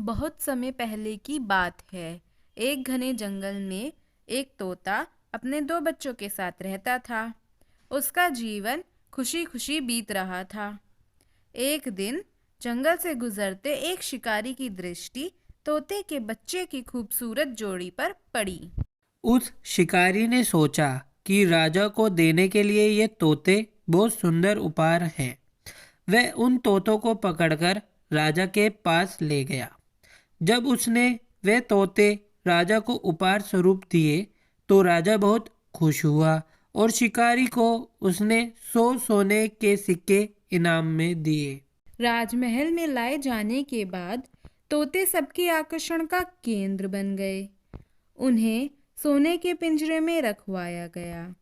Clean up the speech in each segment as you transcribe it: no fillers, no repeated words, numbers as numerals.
बहुत समय पहले की बात है। एक घने जंगल में एक तोता अपने दो बच्चों के साथ रहता था। उसका जीवन खुशी खुशी बीत रहा था। एक दिन जंगल से गुजरते एक शिकारी की दृष्टि तोते के बच्चे की खूबसूरत जोड़ी पर पड़ी। उस शिकारी ने सोचा कि राजा को देने के लिए ये तोते बहुत सुंदर उपहार हैं। वह उन तोतों को पकड़कर राजा के पास ले गया। जब उसने वे तोते राजा को उपहार स्वरूप दिए तो राजा बहुत खुश हुआ और शिकारी को उसने 100 सोने के सिक्के इनाम में दिए। राजमहल में लाए जाने के बाद तोते सबके आकर्षण का केंद्र बन गए। उन्हें सोने के पिंजरे में रखवाया गया।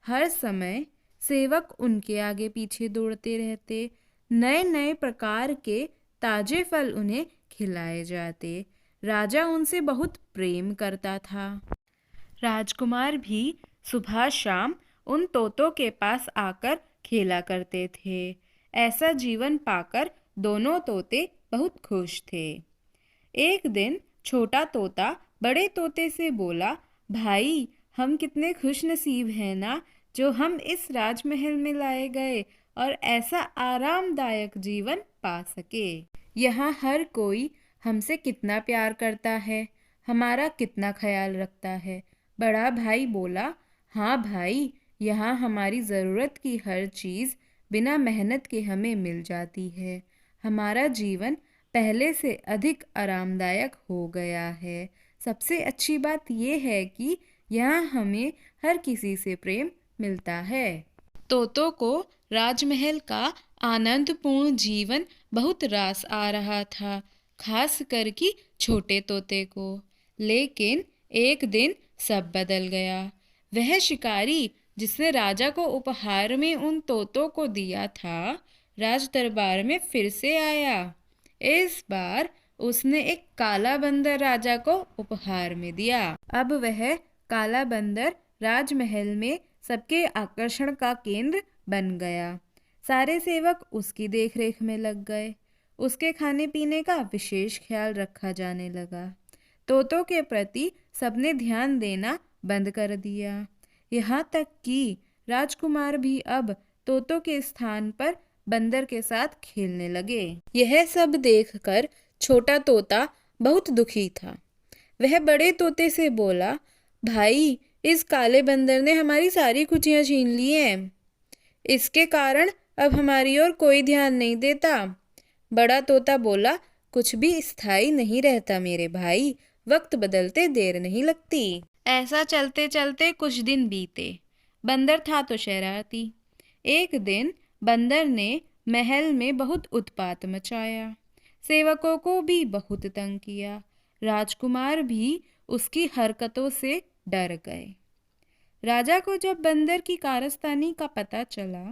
हर समय सेवक उनके आगे पीछे दौड़ते रहते। नए नए प्रकार के ताजे फल उन्हें खिलाए जाते। राजा उनसे बहुत प्रेम करता था। राजकुमार भी सुबह शाम उन तोतों के पास आकर खेला करते थे। ऐसा जीवन पाकर दोनों तोते बहुत खुश थे। एक दिन छोटा तोता बड़े तोते से बोला, भाई, हम कितने खुश नसीब हैं ना, जो हम इस राजमहल में लाए गए और ऐसा आरामदायक जीवन पा सके। यहाँ हर कोई हमसे कितना प्यार करता है, हमारा कितना ख्याल रखता है। बड़ा भाई बोला, हाँ भाई, यहाँ हमारी ज़रूरत की हर चीज़ बिना मेहनत के हमें मिल जाती है। हमारा जीवन पहले से अधिक आरामदायक हो गया है। सबसे अच्छी बात यह है कि यहाँ हमें हर किसी से प्रेम मिलता है। तोतों को राजमहल का आनंदपूर्ण जीवन बहुत रास आ रहा था, खास कर कि छोटे तोते को। लेकिन एक दिन सब बदल गया। वह शिकारी जिसने राजा को उपहार में उन तोतों को दिया था, राज दरबार में फिर से आया। इस बार उसने एक काला बंदर राजा को उपहार में दिया। अब वह काला बंदर राजमहल में सबके आकर्षण का केंद्र बन गया। सारे सेवक उसकी देखरेख में लग गए। उसके खाने पीने का विशेष ख्याल रखा जाने लगा। तोतों के प्रति सबने ध्यान देना बंद कर दिया। यहाँ तक कि राजकुमार भी अब तोतों के स्थान पर बंदर के साथ खेलने लगे। यह सब देखकर छोटा तोता बहुत दुखी था। वह बड़े तोते से बोला, भाई, इस काले बंदर ने हमारी सारी खुशियां छीन ली हैं। इसके कारण अब हमारी ओर कोई ध्यान नहीं देता। बड़ा तोता बोला, कुछ भी स्थायी नहीं रहता मेरे भाई, वक्त बदलते देर नहीं लगती। ऐसा चलते चलते कुछ दिन बीते। बंदर था तो शरारती। एक दिन बंदर ने महल में बहुत उत्पात मचाया। सेवकों को भी बहुत तंग किया। राजकुमार भी उसकी हरकतों से डर गए। राजा को जब बंदर की कारस्तानी का पता चला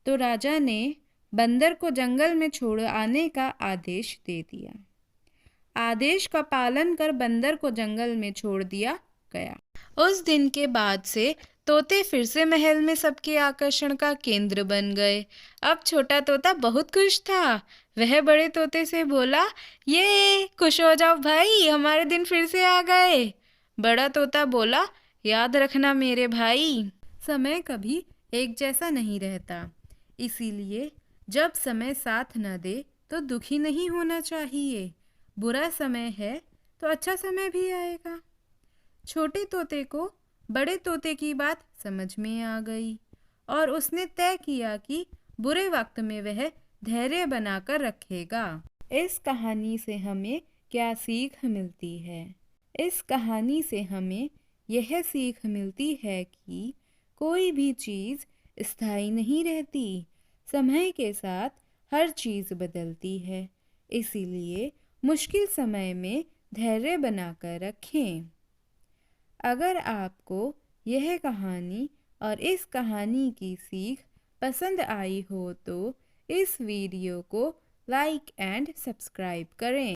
तो राजा ने बंदर को जंगल में छोड़ आने का आदेश दे दिया। आदेश का पालन कर बंदर को जंगल में छोड़ दिया गया। उस दिन के बाद से तोते फिर से महल में सबके आकर्षण का केंद्र बन गए। अब छोटा तोता बहुत खुश था। वह बड़े तोते से बोला, ये खुश हो जाओ भाई, हमारे दिन फिर से आ गए। बड़ा तोता बोला, याद रखना मेरे भाई, समय कभी एक जैसा नहीं रहता। इसीलिए जब समय साथ न दे तो दुखी नहीं होना चाहिए। बुरा समय है तो अच्छा समय भी आएगा। छोटे तोते को बड़े तोते की बात समझ में आ गई और उसने तय किया कि बुरे वक्त में वह धैर्य बनाकर रखेगा। इस कहानी से हमें क्या सीख मिलती है? इस कहानी से हमें यह सीख मिलती है कि कोई भी चीज़ स्थायी नहीं रहती। समय के साथ हर चीज़ बदलती है। इसीलिए मुश्किल समय में धैर्य बनाकर रखें। अगर आपको यह कहानी और इस कहानी की सीख पसंद आई हो तो इस वीडियो को लाइक एंड सब्सक्राइब करें।